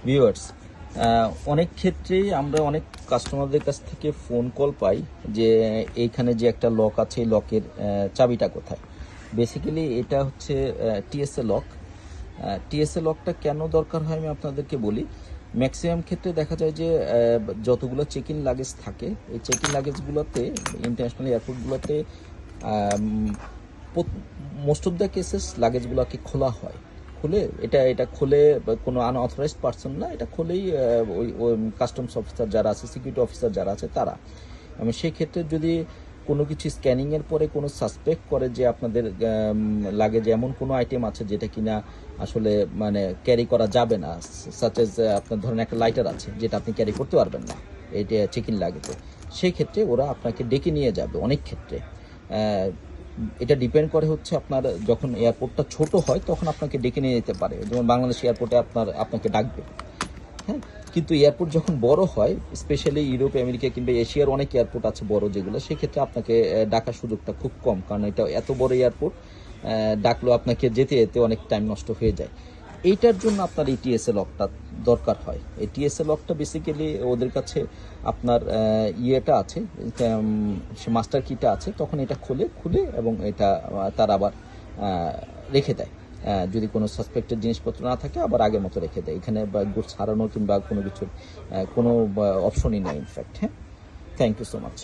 Viewers, অনেক ক্ষেত্রেই আমরা অনেক কাস্টমারদের কাছ থেকে ফোন কল পাই যে এইখানে যে একটা লক আছে, এই লকের চাবিটা কোথায়। বেসিক্যালি এটা হচ্ছে টিএসএ লক। টিএসএ লকটা কেন দরকার হয় আমি আপনাদেরকে বলি। ম্যাক্সিমাম ক্ষেত্রে দেখা যায় যে যতগুলো চেক ইন লাগেজ থাকে, এই চেক ইন লাগেজগুলোতে ইন্টারন্যাশনাল এয়ারপোর্টগুলোতে মোস্ট অফ দ্য কেসেস লাগেজগুলোকে খোলা হয়। খুলে এটা খুলে কোনো আনঅথরাইজড পার্সন না, এটা খুলেই ওই কাস্টমস অফিসার যারা আছে, সিকিউরিটি অফিসার যারা আছে তারা। আমি সেই ক্ষেত্রে যদি কোনো কিছু স্ক্যানিংয়ের পরে কোনো সাসপেক্ট করে যে আপনাদের লাগেজে এমন কোনো আইটেম আছে যেটা কিনা আসলে মানে ক্যারি করা যাবে না, সাচ এজ আপনার ধরেন একটা লাইটার আছে যেটা আপনি ক্যারি করতে পারবেন না এটা চেক ইন লাগেজে, সেই ক্ষেত্রে ওরা আপনাকে ডেকে নিয়ে যাবে অনেক ক্ষেত্রে। এটা ডিপেন্ড করে হচ্ছে আপনার যখন এয়ারপোর্টটা ছোট হয় তখন আপনাকে ডেকে নিয়ে যেতে পারে, যেমন বাংলাদেশ এয়ারপোর্টে আপনাকে ডাকবে। হ্যাঁ, কিন্তু এয়ারপোর্ট যখন বড় হয়, স্পেশালি ইউরোপ, আমেরিকা কিংবা এশিয়ার অনেক এয়ারপোর্ট আছে বড় যেগুলো, সেক্ষেত্রে আপনাকে ডাকার সুযোগটা খুব কম, কারণ এটা এত বড় এয়ারপোর্ট, ডাকলেও আপনাকে যেতে যেতে অনেক টাইম নষ্ট হয়ে যায়। এইটার জন্য আপনার এই টিএসএ লকটা দরকার হয়। এই টিএসএ লকটা বেসিক্যালি ওদের কাছে আপনার ইয়েটা আছে, সে মাস্টার কিটা আছে, তখন এটা খুলে এবং এটা তার আবার রেখে দেয়। যদি কোনো সাসপেক্টেড জিনিসপত্র না থাকে আবার আগের মতো রেখে দেয়, এখানে বা গুডস হারানো কিংবা কোনো কিছুর কোনো অপশনই নেই ইনফ্যাক্ট। হ্যাঁ, থ্যাংক ইউ সো মাচ।